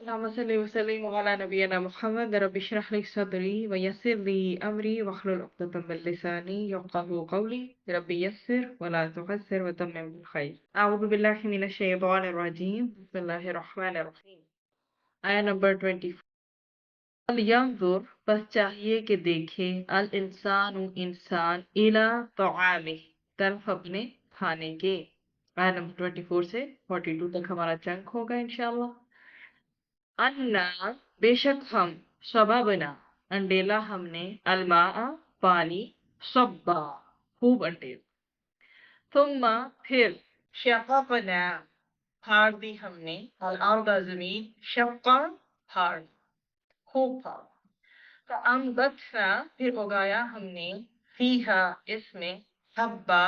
اللهم صل وسلم على نبينا محمد رب اشرح لي صدري ويسر لي امري واحلل عقدة من لساني يفقهوا قولي رب يسر ولا تعسر وتمم بالخير اعوذ بالله من الشيطان الرجيم بسم الله الرحمن الرحيم آیا نمبر 24 ينظر بس چاہیے کہ دیکھے الانسان انسان الى طعامه طرف اپنے کھانے کے آیا نمبر 24 سے 42 تک ہمارا چنک ہوگا انشاءاللہ انا بے شک ہم شبابنا انڈیلا ہم نے الماء پانی صبا خوب انڈیل ثم پھر شققنا پھاڑ دی ہم نے الارض زمین شقا پھاڑ خوب پھاڑ فانبتنا پھر اگایا ہم نے فیہا اس میں حبا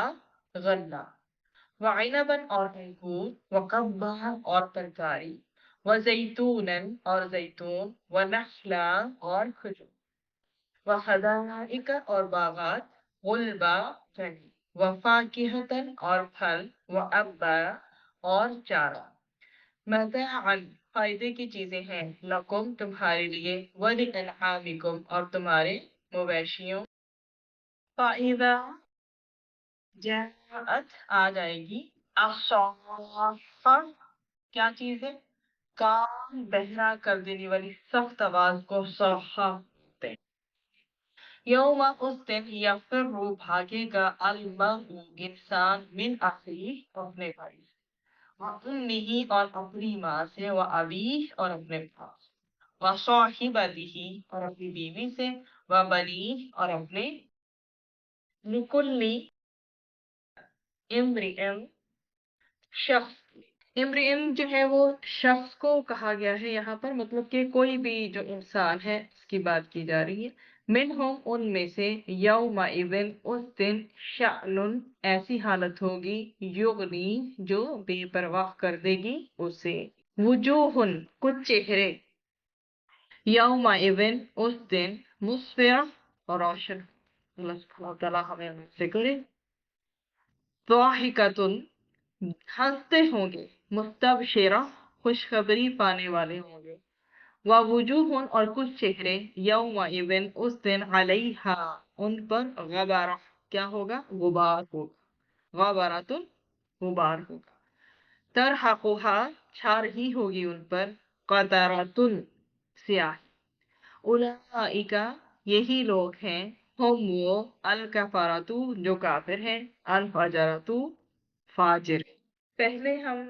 غلہ وعنبا اور انگور وقبا اور ترکاری وزیتونا اور زیتون ونخلا اور کھجور وحدائق اور باغات غلبا گھنی وفاکہتا اور پھل وابا اور چارہ متاعا فائدے کی چیزیں ہیں لکم تمہارے لیے ولانعامکم اور تمہارے مویشیوں فائدہ جاءت آ جائے گی الصاخہ کیا چیز ہے کان بہرا کر دینے والی سخت آواز کو صاخہ کہتے ہیں یوم اس دن یفر بھاگے گا المرء انسان من اخیہ اپنے بھائی سے وامہ اور اپنی ماں سے وابیہ اور اپنے باپ سے وصاحبتہ اور اپنی بیوی سے وبنیہ اور اپنے لکل امرئ شخص امرئن جو ہے وہ شخص کو کہا گیا ہے یہاں پر مطلب کہ کوئی بھی جو انسان ہے اس کی بات کی جا رہی ہے منہم ان میں سے یومئذ اس دن شأن ایسی حالت ہوگی یغنی جو بے پرواہ کر دے گی اسے وجوہ کچھ چہرے یومئذ اس دن مسفرہ اور روشن اللہ سبحانہ وتعالی ہمیں ان سے کرے ضاحکۃ ہنستے ہوں گے مستبشرہ خوشخبری پانے والے ہوں گے ووجوہ اور کچھ چہرے یومئذ اس دن علیہا ان پر غبارہ کیا ہوگا غبار ہوگا غبارۃ غبار ہوگا ترحقھا چھا رہی ہوگی ان پر قطرۃ سیاہی اولئک یہی لوگ ہیں ہم وہ الکفرۃ جو کافر ہیں الفجرۃ فاجر پہلے ہم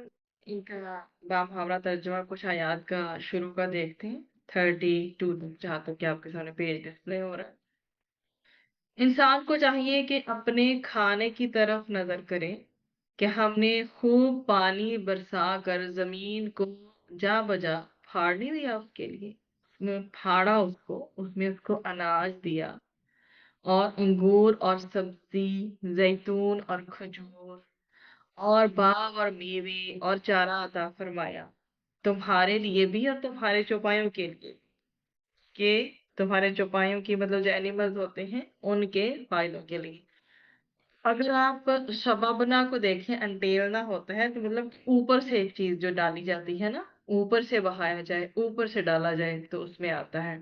ان کا بامحاورہ ترجمہ کچھ آیات کا شروع کا دیکھتے ہیں 32 تک جہاں تک کہ آپ کے سامنے پیج ڈسپلے ہو رہا ہے انسان کو چاہیے کہ اپنے کھانے کی طرف نظر کرے کہ ہم نے خوب پانی برسا کر زمین کو جا بجا پھاڑ نہیں دیا اس کے لیے اس میں پھاڑا اس میں اس کو اناج دیا اور انگور اور سبزی زیتون اور کھجور اور باغ اور میوے اور چارہ عطا فرمایا تمہارے لیے بھی اور تمہارے چوپایوں کے لیے کہ تمہارے چوپایوں کی مطلب جو اینیملز ہوتے ہیں ان کے فائدوں کے لیے اگر آپ شبابنا کو دیکھیں انٹیلنا ہوتا ہے تو مطلب اوپر سے ایک چیز جو ڈالی جاتی ہے نا اوپر سے بہایا جائے اوپر سے ڈالا جائے تو اس میں آتا ہے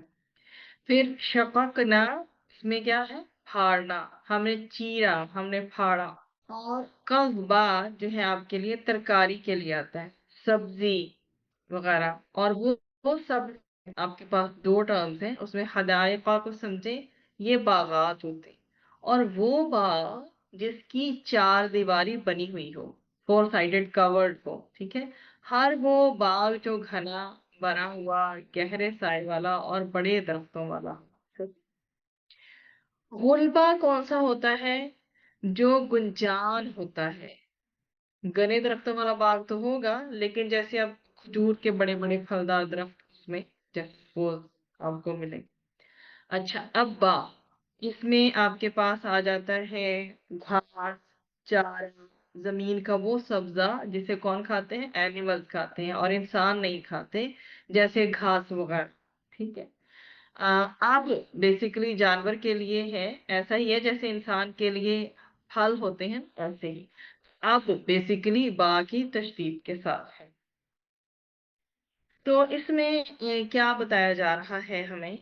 پھر شققنا اس میں کیا ہے پھاڑنا ہم نے چیرا ہم نے پھاڑا اور قذبا جو ہے آپ کے لیے ترکاری کے لیے آتا ہے سبزی وغیرہ اور وہ سب آپ کے پاس دو ٹرمز ہیں اس میں حدائقہ کو سمجھے یہ باغات ہوتے ہیں اور وہ باغ جس کی چار دیواری بنی ہوئی ہو 4 سائیڈڈ کورڈ ہو ٹھیک ہے ہر وہ باغ جو گھنا بنا ہوا گہرے سائے والا اور بڑے درختوں والا غلبہ کون سا ہوتا ہے جو گنجان ہوتا ہے گنے درختوں والا باغ تو ہوگا لیکن جیسے اب کھجور کے بڑے بڑے پھلدار درخت اس میں جیسے وہ آپ کو ملے اچھا ابا اس میں آپ کے پاس آ جاتا ہے گھاس چارہ زمین کا وہ سبزہ جسے کون کھاتے ہیں اینیملز کھاتے ہیں اور انسان نہیں کھاتے جیسے گھاس وغیرہ ٹھیک ہے اب بیسیکلی جانور کے لیے ہے ایسا ہی ہے جیسے انسان کے لیے پھل ہوتے ہیں ایسے ہی اب بیسیکلی با کی تشدید کے ساتھ ہے تو اس میں کیا بتایا جا رہا ہے ہمیں،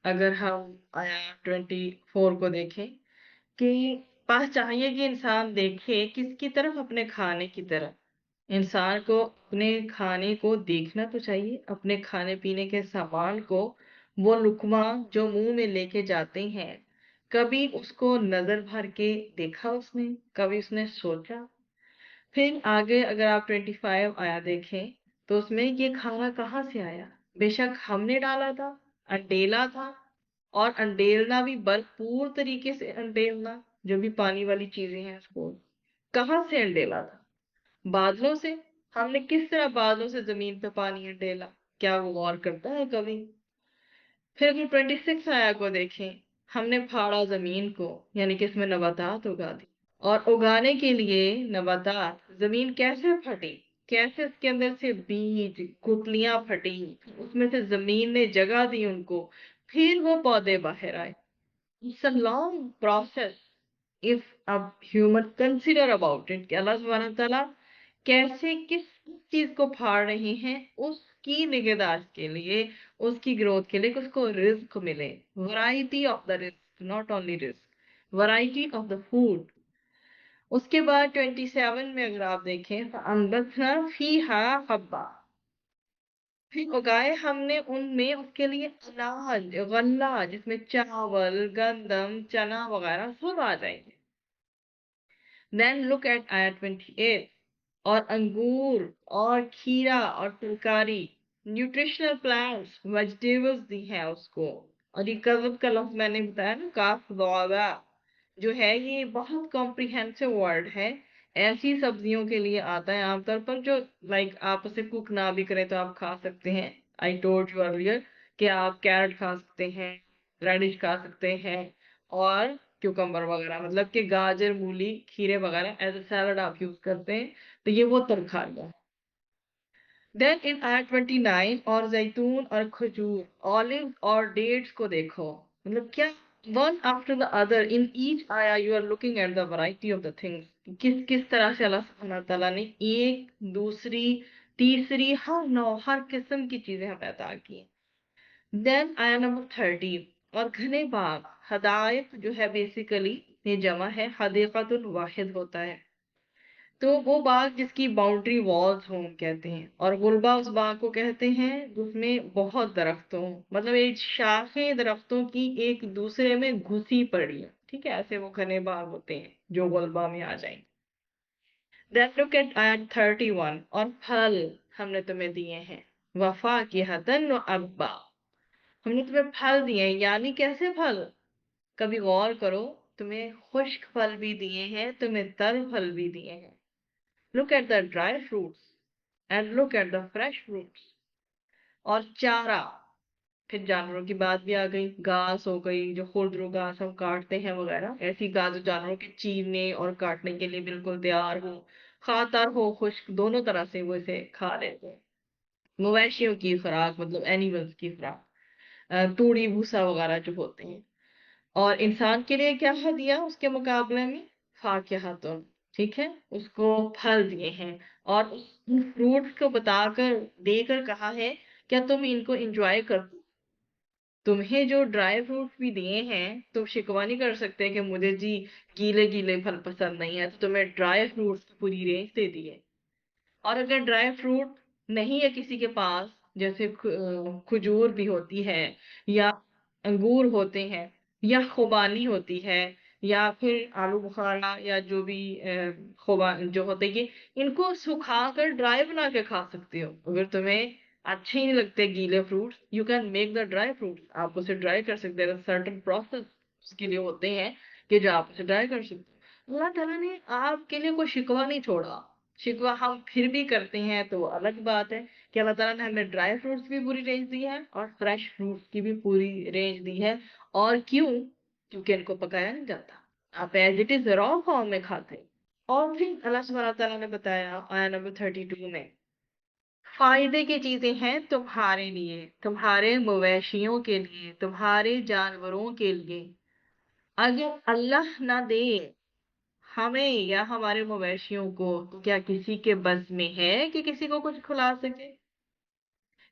اگر ہم آیا 24 کو دیکھیں، کہ بس چاہیے کہ انسان دیکھے کس کی طرف، اپنے کھانے کی طرف۔ انسان کو اپنے کھانے کو دیکھنا تو چاہیے، اپنے کھانے پینے کے سامان کو، وہ لقمہ جو منہ میں لے کے جاتے ہیں، کبھی اس کو نظر بھر کے دیکھا اس نے، کبھی اس نے سوچا؟ پھر آگے اگر آپ 25 آیا دیکھیں، تو اس میں یہ کھانا کہاں سے آیا؟ بے شک ہم نے ڈالا تھا، انڈیلا تھا، اور انڈیلنا بھی بھرپور طریقے سے انڈیلنا، جو بھی پانی والی چیزیں ہیں اس کو کہاں سے انڈیلا تھا؟ بادلوں سے۔ ہم نے کس طرح بادلوں سے زمین پہ پانی انڈیلا؟ کیا وہ غور کرتا ہے کبھی؟ پھر اگر 26 آیا کو دیکھیں، ہم نے پھاڑا زمین کو، یعنی کہ اس میں نباتات اگا دی، اور اگانے کے لیے نباتات، زمین کیسے پھٹی؟ کیسے اس کے اندر سے بیج گٹلیاں پھٹی، اس میں سے زمین نے جگہ دی ان کو، پھر وہ پودے باہر آئے۔ It's a long process if a human consider about it، کہ اللہ سبحانہ تعالیٰ کیسے کس چیز کو پھاڑ رہے ہیں، اس کی نگہداشت کے لیے، اس کی گروتھ کے لیے، کہ اس کو رزق ملے، ورائٹی آف دا رزق، ناٹ اونلی رزق، ورائٹی آف دا فوڈ۔ اس کے بعد 27 میں اگر آپ دیکھیں، فَأَنبَتْنَا فِيهَا حَبًّا، پھر اگائے ہم نے ان میں اس کے لیے اناج، غلہ، جس میں چاول، گندم، چنا وغیرہ سب آ جائیں گے۔ Then look at ayat 28، اور انگور اور کھیرا اور ترکاری، نیوٹریشنل پلانٹس، ویجیٹیبلز دی ہیں اس کو۔ اور یہ کذب کا لفظ میں نے بتایا نا، کاف ضوابع، جو ہے یہ بہت کمپریہنسو ورڈ ہے، ایسی سبزیوں کے لیے آتا ہے عام طور پر جو لائک آپ اسے کوک نہ بھی کریں تو آپ کھا سکتے ہیں۔ آئی ٹولڈ یو ارلیئر کہ آپ کیرٹ کھا سکتے ہیں، ریڈش کھا سکتے ہیں، اور کیوکمبر وغیرہ، مطلب کہ گاجر، مولی، کھیرے وغیرہ ایز اے سیلڈ آپ یوز کرتے ہیں، تو یہ وہ ترکاریاں۔ دین ان آیت 29، اور زیتون اور کھجور، olive اور ڈیٹس کو دیکھو، مطلب کیا one after the other in each آیا you are looking at the variety of the things، کس کس طرح سے اللہ سبحانہ تعالیٰ نے ایک دوسری تیسری ہر نوع ہر قسم کی چیزیں ہمیں عطا کی ہیں۔ دین آیا نمبر 30، اور گھنے باغ، حدائق جو ہے بیسیکلی یہ جمع ہے، حدیقۃ الواحد ہوتا ہے، تو وہ باغ جس کی باؤنڈری والز ہوں کہتے ہیں، اور غلبہ اس باغ کو کہتے ہیں جس میں بہت درخت ہوں، مطلب ایک شاخیں درختوں کی ایک دوسرے میں گھسی پڑی ہے، ٹھیک ہے، ایسے وہ گھنے باغ ہوتے ہیں جو غلبہ میں آ جائیں۔ Then look at ayat 31، اور پھل ہم نے تمہیں دیے ہیں، وفاکہۃ وابا، ہم نے تمہیں پھل دیے ہیں، یعنی کیسے پھل؟ کبھی غور کرو، تمہیں خشک پھل بھی دیے ہیں، تمہیں تر پھل بھی دیے ہیں۔ Look at the dry fruits and look at the fresh fruits۔ اور چارہ، پھر جانوروں کی بات بھی آ گئی، گھاس ہو گئی جو خضر گھاس ہم کاٹتے ہیں وغیرہ، ایسی گھاس جو جانوروں کے چیرنے اور کاٹنے کے لیے بالکل تیار ہو، خاطر ہو خشک، دونوں طرح سے وہ اسے کھا لیتے ہیں۔ مویشیوں کی خوراک، مطلب اینیملز کی خوراک، توڑی بھوسا وغیرہ جو ہوتے ہیں۔ اور انسان کے لیے کیا ہے دیا اس کے مقابلے میں؟ فاکہتن، ٹھیک ہے، اس کو پھل دیے ہیں، اور ان فروٹس کو بتا کر دے کر کہا ہے کیا تم ان کو انجوائے کرتے؟ تمہیں جو ڈرائی فروٹ بھی دیے ہیں، تم شکوہ نہیں کر سکتے کہ مجھے جی گیلے گیلے پھل پسند نہیں ہے، تو تمہیں ڈرائی فروٹس کی پوری رینج دے دی ہے۔ اور اگر ڈرائی فروٹ نہیں ہے کسی کے پاس، جیسے کھجور بھی ہوتی ہے، یا انگور ہوتے ہیں، یا خوبانی ہوتی ہے، یا پھر آلو بخارا، یا جو بھی جو ہوتے ہیں، ان کو سکھا کر ڈرائی بنا کے کھا سکتے ہو۔ اگر تمہیں اچھے ہی نہیں لگتے گیلے fruits, you can make the dry fruits, آپ اسے ڈرائی کر سکتے ہیں، سرٹن پروسیس اس کے لیے ہوتے ہیں کہ جو آپ اسے ڈرائی کر سکتے ہیں۔ اللہ تعالیٰ نے آپ کے لیے کوئی شکوہ نہیں چھوڑا، شکوہ ہم پھر بھی کرتے ہیں تو وہ الگ بات ہے، کہ اللہ تعالیٰ نے ہمیں ڈرائی فروٹس بھی پوری رینج دی ہے، اور فریش فروٹس کی بھی پوری رینج دی ہے۔ اور کیوں؟ کیونکہ ان کو پکایا نہیں جاتا، آپ as it is raw form میں کھاتے ہیں۔ اور پھر اللہ سبحانہ تعالیٰ نے بتایا آیا نمبر 32 میں، فائدے کی چیزیں ہیں تمہارے لیے، تمہارے مویشیوں کے لیے، تمہارے جانوروں کے لیے۔ اگر اللہ نہ دے ہمیں یا ہمارے مویشیوں کو، تو کیا کسی کے بس میں ہے کہ کسی کو کچھ کھلا سکے؟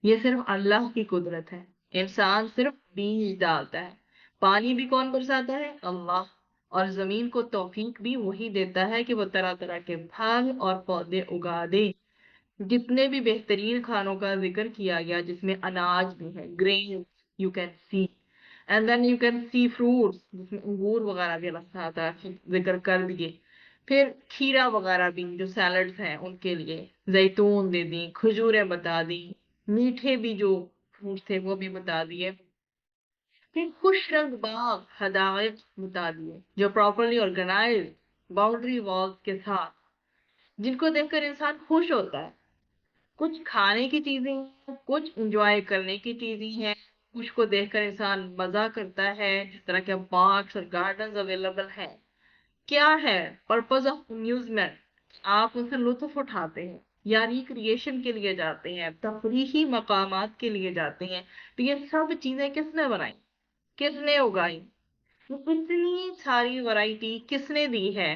یہ صرف اللہ کی قدرت ہے. انسان صرف بیج ڈالتا ہے. پانی بھی کون برساتا ہے؟ اللہ. اور زمین کو توفیق بھی وہی دیتا ہے کہ وہ طرح طرح کے پھل اور پودے اگا دے. جتنے بھی بہترین کھانوں کا ذکر کیا گیا جس میں اناج بھی ہے، green you can see, and then you can see fruits جس میں انگور وغیرہ بھی اللہ تعالیٰ تعالیٰ ذکر کر دیے. پھر کھیرا وغیرہ بھی جو سیلڈز ہیں ان کے لیے، زیتون دے دی، کھجوریں بتا دی، میٹھے بھی جو فروٹس تھے وہ بھی بتا دیے. پھر خوش رنگ باغ حدائق بتا دیے جو پراپرلی آرگنائز باؤنڈری والز کے ساتھ، جن کو دیکھ کر انسان خوش ہوتا ہے. کچھ کھانے کی چیزیں ہیں، کچھ انجوائے کرنے کی چیزیں ہیں، کچھ کو دیکھ کر انسان مزہ کرتا ہے جس طرح کے پارکس اور گارڈنز اویلیبل ہیں. کیا ہے پرپز آف امیوزمنٹ؟ آپ ان سے لطف اٹھاتے ہیں یا ریکریشن کے لیے جاتے ہیں، تفریحی مقامات کے لیے جاتے ہیں. تو یہ سب چیزیں کس نے بنائی؟ کس نے اگائی؟ اتنی ساری ورائٹی کس نے دی ہے؟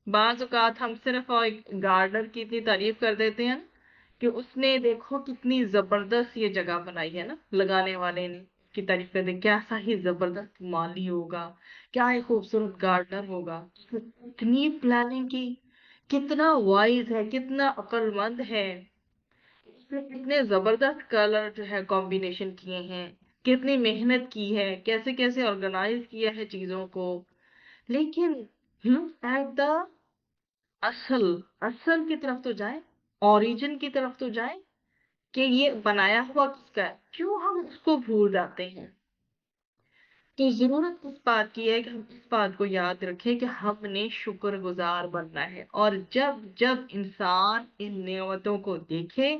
بعض اوقات ہم صرف ایک گارڈنر کی اتنی تعریف کر دیتے ہیں کہ اس نے دیکھو کتنی زبردست یہ جگہ بنائی ہے نا، لگانے والے نے کی تعریف کر دے کیسا ہی زبردست مالی ہوگا، کیا ہی خوبصورت گارڈنر ہوگا، اتنی پلاننگ کی، کتنا وائز ہے، کتنا عقل مند ہے، کتنے زبردست کلر جو ہے کمبینیشن کیے ہیں، کتنی محنت کی ہے، کیسے کیسے آرگنائز کیا ہے چیزوں کو. لیکن look at the اصل اصل کی طرف تو جائیں، اوریجن کی طرف تو جائیں کہ یہ بنایا ہوا کس کا ہے. کیوں ہم اس کو بھول جاتے ہیں؟ تو ضرورت اس بات کی ہے کہ ہم اس بات کو یاد رکھیں کہ ہم نے شکر گزار بننا ہے. اور جب جب انسان ان نعمتوں کو دیکھے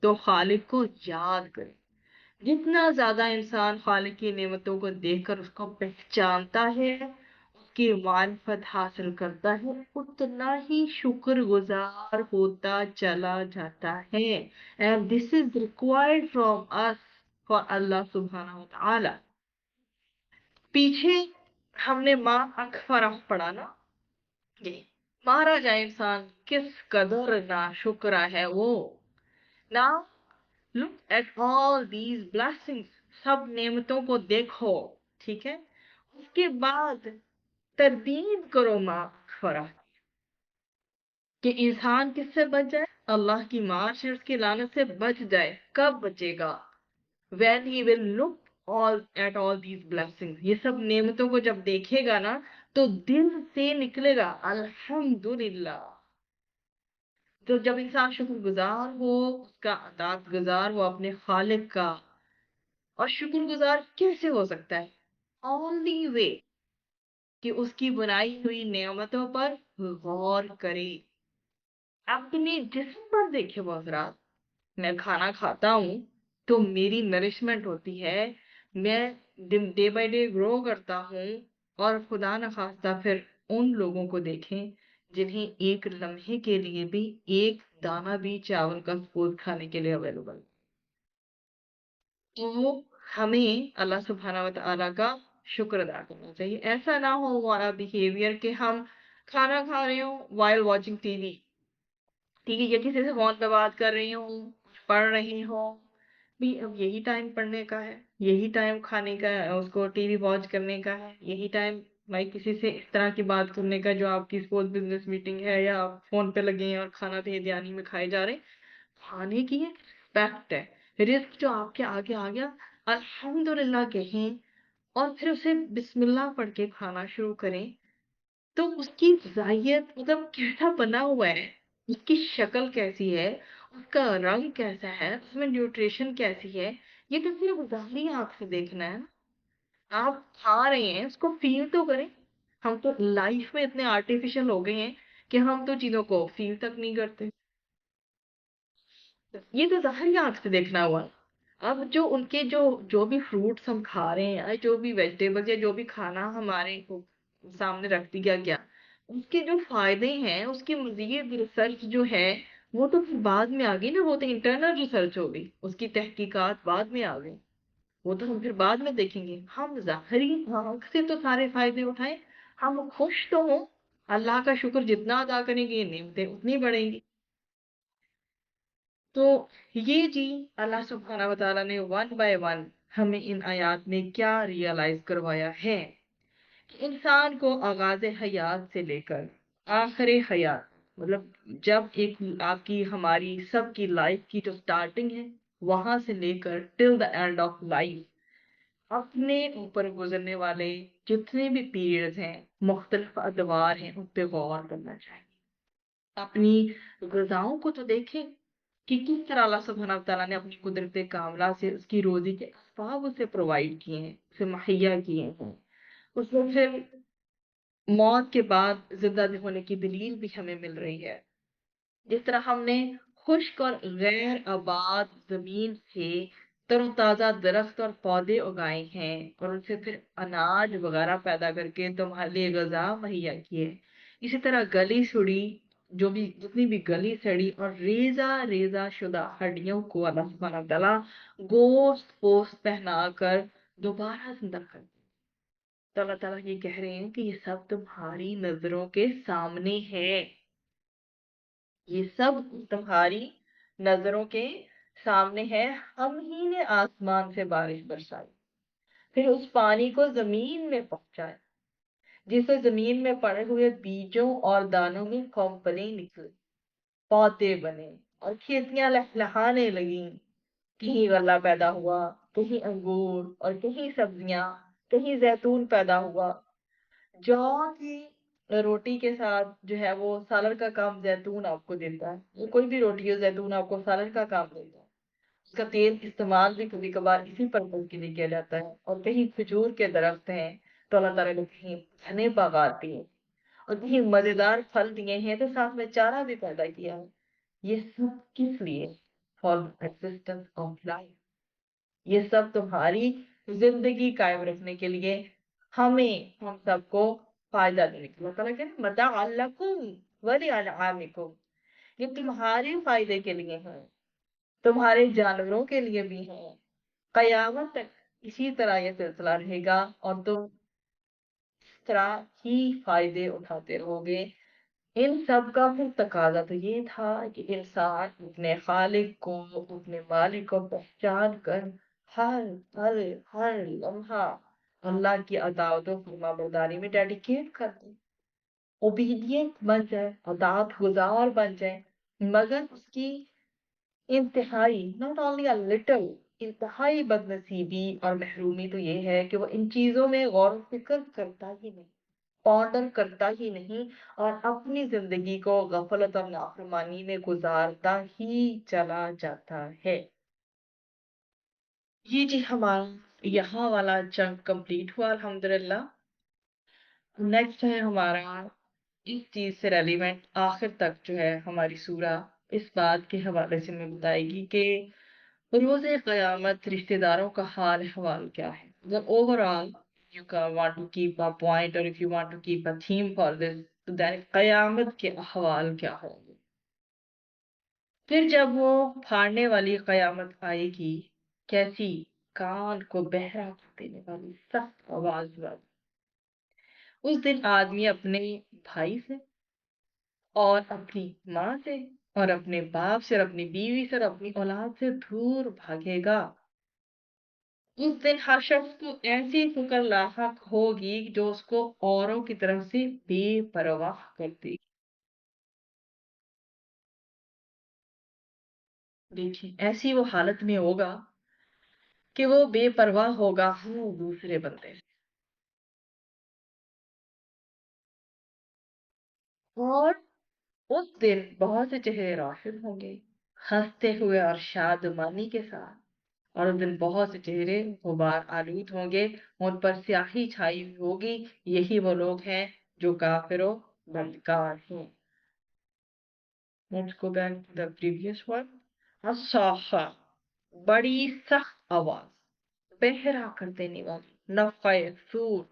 تو خالق کو یاد کرے. جتنا زیادہ انسان خالق کی نعمتوں کو دیکھ کر اس کو پہچانتا ہے، اس کی معرفت حاصل کرتا ہے، اتنا ہی شکر گزار ہوتا چلا جاتا ہے. And this is required from us for Allah سبحانہ وتعالی. پیچھے ہم نے ماں اکفرہ پڑھا نا، یہ مارا جائے انسان کس قدر نا شکرہ ہے وہ. نا look at all these blessings، سب نعمتوں کو دیکھو، ٹھیک ہے، اس کے بعد تردید کرو ماں فرح کہ انسان کس سے بچ جائے؟ اللہ کی مار سے، اس کی لعنت سے بچ جائے. کب بچے گا؟ when he will look at all these blessings، یہ سب نعمتوں کو جب دیکھے گا نا تو دل سے نکلے گا الحمدللہ. تو جب انسان شکر گزار ہو، اس کا اطاعت گزار ہو اپنے خالق کا. اور شکر گزار کیسے ہو سکتا ہے؟ only way کہ اس کی بنائی ہوئی نعمتوں پر غور کرے. اپنے جسم پر دیکھے وہ حضرات. میں کھانا کھاتا ہوں تو میری نرشمنٹ ہوتی ہے، میں ڈے بائی ڈے گرو کرتا ہوں. اور خدا نخواستہ پھر ان لوگوں کو دیکھیں جنہیں ایک لمحے کے لیے بھی ایک دانہ بھی چاول کا سپوز کھانے کے لیے اویلیبل. تو ہمیں اللہ سبحانہ و تعالیٰ کا شکر ادا کرنا چاہیے. ایسا نہ ہو ہمارا بیہیویئر کہ ہم کھانا کھا رہے ہوں وائل واچنگ ٹی وی، ٹھیک ہے، یا کسی سے فون پہ بات کر رہی ہوں، پڑھ رہی ہوں بھی. اب یہی ٹائم پڑھنے کا ہے، یہی ٹائم کھانے کا ہے، اس کو ٹی وی واچ کرنے کا ہے، یہی ٹائم بھائی کسی سے اس طرح کی بات کرنے کا جو آپ کی سپوز بزنس میٹنگ ہے یا آپ فون پہ لگے ہیں اور کھانا بھی دھیانی میں کھائے جا رہے ہیں. کھانے کی رسپیکٹ ہے، رزق جو آپ کے آگے آ گیا الحمدللہ کہیں اور پھر اسے بسم اللہ پڑھ کے کھانا شروع کریں. تو اس کی ذائقت مطلب کیسا بنا ہوا ہے، اس کی شکل کیسی ہے، اس کا رنگ کیسا ہے، اس میں نیوٹریشن کیسی ہے، یہ تو صرف ظاہری آنکھ سے دیکھنا ہے نا. آپ کھا رہے ہیں اس کو فیل تو کریں. ہم تو لائف میں اتنے آرٹیفیشل ہو گئے ہیں کہ ہم تو چیزوں کو فیل تک نہیں کرتے. یہ تو ظاہری آنکھ سے دیکھنا ہوا. اب جو ان کے جو بھی فروٹس ہم کھا رہے ہیں یا جو بھی ویجیٹیبل یا جو بھی کھانا ہمارے سامنے رکھ دیا گیا، اس کے جو فائدے ہیں، اس کی مزید ریسرچ جو ہے وہ تو پھر بعد میں آ گئی نا، وہ تو انٹرنل ریسرچ ہو گئی، اس کی تحقیقات بعد میں آ گئی. وہ تو ہم پھر بعد میں دیکھیں گے. ہم ظاہری آنکھ سے تو سارے فائدے اٹھائیں، ہم خوش تو ہوں. اللہ کا شکر جتنا ادا کریں گے یہ نعمتیں اتنی بڑھیں گی. تو یہ جی اللہ سبحانہ و تعالیٰ نے ون بائی ون ہمیں ان آیات میں کیا ریئلائز کروایا ہے کہ انسان کو آغاز حیات سے لے کر آخر حیات، مطلب جب ایک آپ کی ہماری سب کی لائف کی جو سٹارٹنگ ہے وہاں سے لے کر ٹل دا اینڈ آف لائف، اپنے اوپر گزرنے والے جتنے بھی پیریڈز ہیں، مختلف ادوار ہیں، ان پہ غور کرنا چاہیے. اپنی غذاؤں کو تو دیکھیں کہ کس طرح اللہ سبحانہ وتعالیٰ نے اپنی قدرت کاملہ سے اس کی روزی کے اسباب اسے پرووائڈ کیے ہیں، اسے مہیا کیے ہیں. اس میں پھر موت کے بعد زندہ ہونے کی دلیل بھی ہمیں مل رہی ہے. جس طرح ہم نے خشک اور غیر آباد زمین سے تر و تازہ درخت اور پودے اگائے ہیں اور ان سے پھر اناج وغیرہ پیدا کر کے تمہارے لیے غذا مہیا کیے. اسی طرح گلی سڑی، جو بھی جتنی بھی گلی سڑی اور ریزہ ریزہ شدہ ہڈیوں کو اللہ سبحانہ تعالیٰ گوشت پوست پہنا کر دوبارہ زندہ کر دیا. تو اللہ تعالیٰ یہ کہہ رہے ہیں کہ یہ سب تمہاری نظروں کے سامنے ہے. یہ سب تمہاری نظروں کے سامنے ہے. ہم ہی نے آسمان سے بارش برسائی، پھر اس پانی کو زمین میں پہنچایا، جس سے زمین میں پڑے ہوئے بیجوں اور دانوں میں کھوپڑے نکلے، پودے بنے اور کھیتیاں لہلہانے لگیں. کہیں غلہ پیدا ہوا، کہیں انگور اور کہیں سبزیاں، کہیں زیتون پیدا ہوا. جو کی روٹی کے ساتھ جو ہے وہ سالن کا کام زیتون آپ کو دیتا ہے. وہ کوئی بھی روٹی ہو، زیتون آپ کو سالن کا کام دیتا ہے. اس کا تیل استعمال بھی کبھی کبھار اسی پرپز کے لیے کیا جاتا ہے. اور کہیں کھجور کے درخت ہیں تو اللہ تعالیٰ نے کہیں گھنے باغات دیے اور کہیں مزیدار پھل دیے ہیں تو ساتھ میں چارہ بھی پیدا کیا ہے. یہ سب کس لیے؟ For existence of life. یہ سب تمہاری زندگی قائم رکھنے کے لیے، ہم سب کو فائدہ دینے کے لیے. اللہ تعالیٰ کہتے ہیں متاع لکم ولانعامکم، یہ تمہارے فائدے کے لیے ہیں، تمہارے جانوروں کے لیے بھی ہیں. قیامت تک اسی طرح یہ سلسلہ رہے گا اور تم اس طرح ہی فائدے اٹھاتے رہو گے. ان سب کا پھر تقاضا تو یہ تھا کہ انسان اپنے خالق کو، اپنے مالک کو پہچان کر ہر ہر ہر لمحہ اللہ کی اطاعت و فرما برداری میں ڈیڈیکیٹ کر دے، اوبیڈینٹ بن جائے، اطاعت گزار بن جائے. مگر اس کی انتہائی، ناٹ اونلی لٹل، انتہائی بد نصیبی اور محرومی تو یہ ہے کہ وہ ان چیزوں میں غور و فکر کرتا ہی نہیں، پونڈر کرتا ہی نہیں، اور اپنی زندگی کو غفلت اور نافرمانی میں گزارتا ہی چلا جاتا ہے. یہ جی ہمارا یہاں والا چنک کمپلیٹ ہوا الحمدللہ. نیکسٹ ہے ہمارا اس چیز سے ریلیونٹ آخر تک جو ہے ہماری سورہ اس بات کے حوالے سے میں بتائے گی کہ روز قیامت رشتہ داروں کا حال احوال کیا ہے. مطلب overall you want to keep a point or if you want to keep a theme for this, تو دین قیامت کے احوال کیا ہوں گے. پھر جب وہ پھاڑنے والی قیامت آئے گی، کیسی؟ کان کو بہرا کر دینے والی سخت آواز والی. اس دن آدمی اپنے بھائی سے اور اپنی ماں سے اور اپنے باپ سے اور اپنی بیوی سے اور اپنی اولاد سے دور بھاگے گا. اس دن ہر شخص کو ایسی فکر لاحق ہوگی جو اس کو اوروں کی طرف سے بے پرواہ کر دے گی. دیکھیں ایسی وہ حالت میں ہوگا کہ وہ بے پرواہ ہوگا ہر دوسرے بندے سے. اور اس دن بہت سے چہرے روشن ہوں گے ہنستے ہوئے اور شادمانی کے ساتھ، اور اس دن بہت سے چہرے غبار آلود ہوں گے، ان پر سیاہی چھائی ہوئی ہوگی. یہی وہ لوگ ہیں جو کافر و بدکار ہیں. Let's go back to the previous one. الصاخہ، بڑی سخت آواز، بہرا کر دینے والی، نفخہ صور،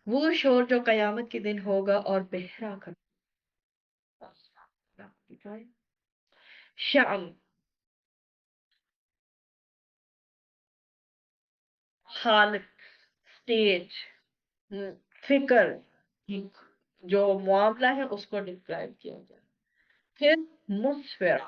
وہ شور جو قیامت کے دن ہوگا اور بہرا کر. شعم، حالت، سٹیج، فکر، جو معاملہ ہے اس کو ڈسکرائب کیا گیا. پھر مسفرہ،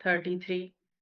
33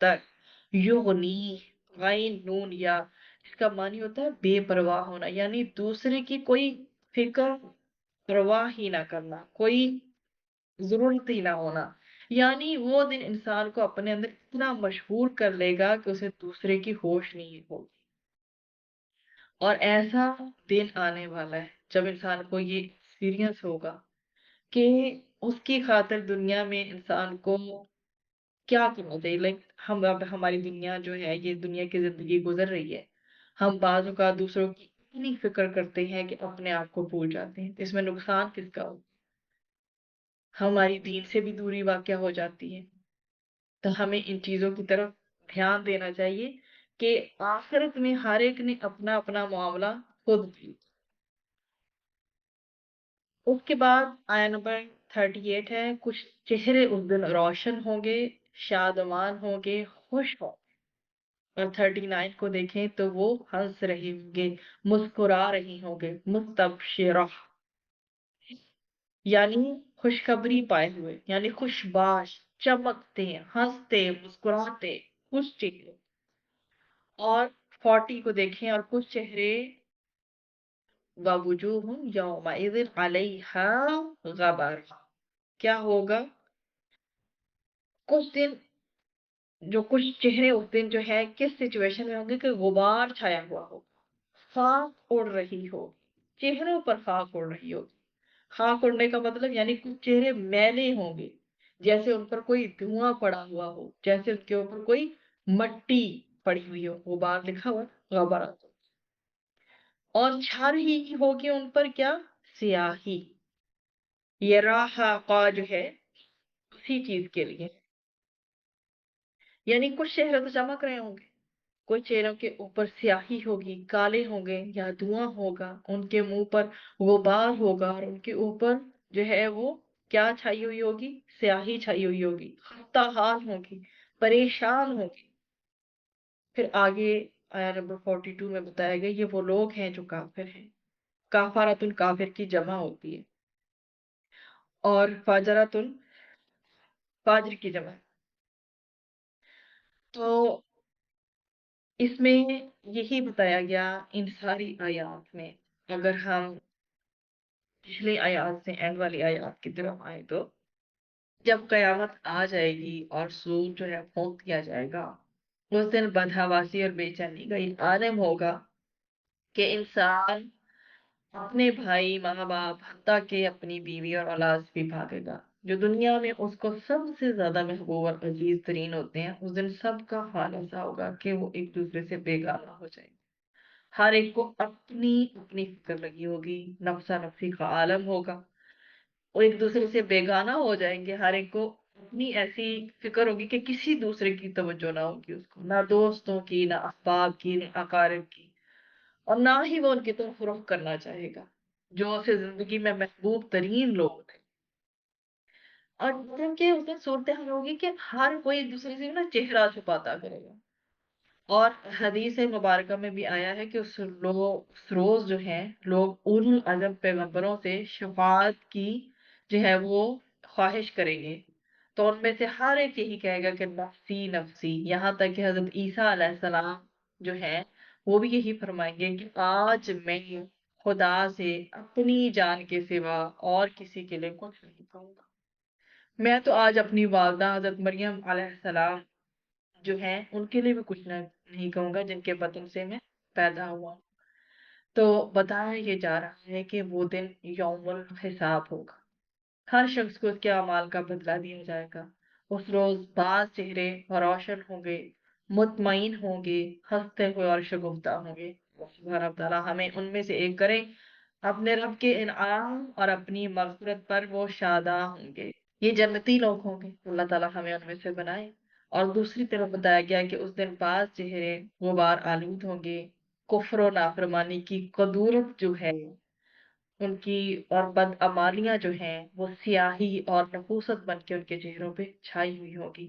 تک، یغنی، غین نون یا، اس کا معنی ہوتا ہے بے پرواہ ہونا، یعنی دوسرے کی کوئی فکر پرواہ ہی نہ کرنا، کوئی ضرورت ہی نہ ہونا، یعنی وہ دن انسان کو اپنے اندر اتنا مشہور کر لے گا کہ اسے دوسرے کی ہوش نہیں ہوگی۔ اور ایسا دن آنے والا ہے جب انسان کو یہ ایکسپیرینس ہوگا کہ اس کی خاطر دنیا میں انسان کو کیا کرنا چاہیے، لائک ہم اب ہماری دنیا جو ہے، یہ دنیا کی زندگی گزر رہی ہے، ہم بعض اوقات دوسروں کی اتنی فکر کرتے ہیں کہ اپنے آپ کو بھول جاتے ہیں، اس میں نقصان کس کا ہو؟ ہماری دین سے بھی دوری واقع ہو جاتی ہے۔ تو ہمیں ان چیزوں کی طرف دھیان دینا چاہیے کہ آخرت میں ہر ایک نے اپنا اپنا معاملہ خود کی۔ اس کے بعد آیا نمبر 38 ہے، کچھ چہرے اس دن روشن ہوں گے، شادمان ہوں گے، خوش ہوں گے۔ اور 39 کو دیکھیں تو وہ ہنس رہے ہوں گے، مسکرا رہی ہوں گے، مستبشرہ، یعنی خوشخبری پائے ہوئے، یعنی خوش باش، چمکتے، ہنستے، مسکراتے، خوش چہرے۔ اور 40 کو دیکھیں، اور کچھ چہرے وَوُجُوهٌ يَوْمَئِذٍ عَلَيْهَا غَبَرَةٌ، کیا ہوگا؟ کچھ دن، جو کچھ چہرے اس دن جو ہے کس سچویشن میں ہوں گے کہ غبار چھایا ہوا ہوگا، خاک اڑ رہی ہوگی، چہروں پر خاک اڑ رہی ہوگی۔ خاک اڑنے کا مطلب یعنی کچھ چہرے میلے ہوں گے، جیسے ان پر کوئی دھواں پڑا ہوا ہو، جیسے ان کے اوپر کوئی مٹی پڑی ہوئی ہو، غبار لکھا ہوا غبارہ، اور چھا رہی ہوگی ان پر کیا؟ سیاہی۔ یہ راہا قا جو ہے اسی چیز کے لیے، یعنی کچھ چہرے تو چمک رہے ہوں گے، کچھ چہروں کے اوپر سیاہی ہوگی، کالے ہوں گے یا دھواں ہوگا، ان کے منہ پر غبار ہوگا، اور ان کے اوپر جو ہے وہ کیا چھائی ہوئی ہوگی؟ سیاہی چھائی ہوئی ہوگی، خستہ حال ہوگی، پریشان ہوگی۔ پھر آگے آیا نمبر 42 میں بتایا گیا، یہ وہ لوگ ہیں جو کافر ہیں، کافرۃ کافر کی جمع ہوتی ہے، اور فاجرۃ فاجر کی جمع۔ تو اس میں یہی بتایا گیا ان ساری آیات میں، اگر ہم پچھلی آیات سے اینڈ والی آیات کی طرف آئے تو جب قیامت آ جائے گی اور سور جو ہے پھونک دیا جائے گا، اس دن بدحواسی اور بے چینی کا یہ عالم ہوگا کہ انسان اپنے بھائی، ماں باپ، حتیٰ کہ اپنی بیوی اور اولاد سے بھی بھاگے گا، جو دنیا میں اس کو سب سے زیادہ محبوب اور عزیز ترین ہوتے ہیں، اس دن سب کا حال ایسا ہوگا کہ وہ ایک دوسرے سے بیگانہ ہو جائیں گے۔ ہر ایک کو اپنی اپنی فکر لگی ہوگی، نفسا نفسی کا عالم ہوگا، وہ ایک دوسرے سے بیگانہ ہو جائیں گے، ہر ایک کو اپنی ایسی فکر ہوگی کہ کسی دوسرے کی توجہ نہ ہوگی، اس کو نہ دوستوں کی، نہ احباب کی، نہ اقارب کی، اور نہ ہی وہ ان کی طرف رخ کرنا چاہے گا جو اسے زندگی میں محبوب ترین لوگ تھے۔ اور کیونکہ اس دن صورتحال ہوگی کہ ہر کوئی ایک دوسرے سے نا چہرہ چھپاتا کرے گا، اور حدیث مبارکہ میں بھی آیا ہے کہ اس روز جو ہے لوگ اولو العزم پیغمبروں سے شفاعت کی جو ہے وہ خواہش کریں گے، تو ان میں سے ہر ایک یہی کہے گا کہ نفسی نفسی، یہاں تک کہ حضرت عیسیٰ علیہ السلام جو ہے وہ بھی یہی فرمائیں گے کہ آج میں خدا سے اپنی جان کے سوا اور کسی کے لیے کچھ نہیں کہوں گا، میں تو آج اپنی والدہ حضرت مریم علیہ السلام جو ہیں ان کے لیے بھی کچھ نہیں کہوں گا، جن کے بدن سے میں پیدا ہوا ہوں۔ تو بتایا یہ جا رہا ہے کہ وہ دن یوم الحساب ہوگا، ہر شخص کو اس کے اعمال کا بدلہ دیا جائے گا۔ اس روز بعض چہرے روشن ہوں گے، مطمئن ہوں گے، ہنستے ہوئے اور شگفتہ ہوں گے۔ سبحانہ تعالیٰ ہمیں ان میں سے ایک کرے، اپنے رب کے انعام اور اپنی مغفرت پر وہ شاداں ہوں گے، یہ جنتی لوگ ہوں گے، اللہ تعالیٰ ہمیں ان میں سے بنائے۔ اور دوسری طرف بتایا گیا کہ اس دن بعض چہرے غبار آلود ہوں گے، کفر و نافرمانی کی قدورت جو ہے ان کی اور بدعمالیاں جو ہیں وہ سیاہی اور نحوست بن کے ان کے چہروں پہ چھائی ہوئی ہوگی۔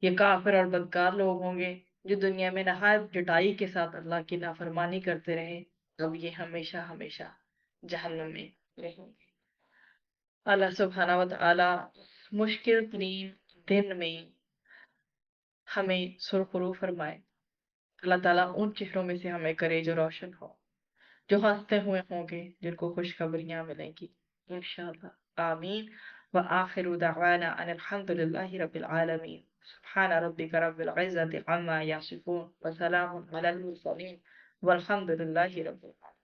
یہ کافر اور بدکار لوگ ہوں گے جو دنیا میں نہایت جٹائی کے ساتھ اللہ کی نافرمانی کرتے رہے، اب یہ ہمیشہ ہمیشہ جہنم میں رہیں گے۔ اللہ سبحانہ و تعالی مشکل ترین دن میں ہمیں سرخرو فرمائے۔ اللہ تعالیٰ ان چہروں میں سے ہمیں کرے جو روشن ہو، جو ہنستے ہوئے ہوں گے، جن کو خوشخبریاں ملیں گی انشاءاللہ۔ آمین۔ وآخر دعوانا ان الحمد للہ رب العالمین۔ سبحان ربک رب العزة عما یصفون وسلام علی المرسلین والحمد للہ رب العالمین۔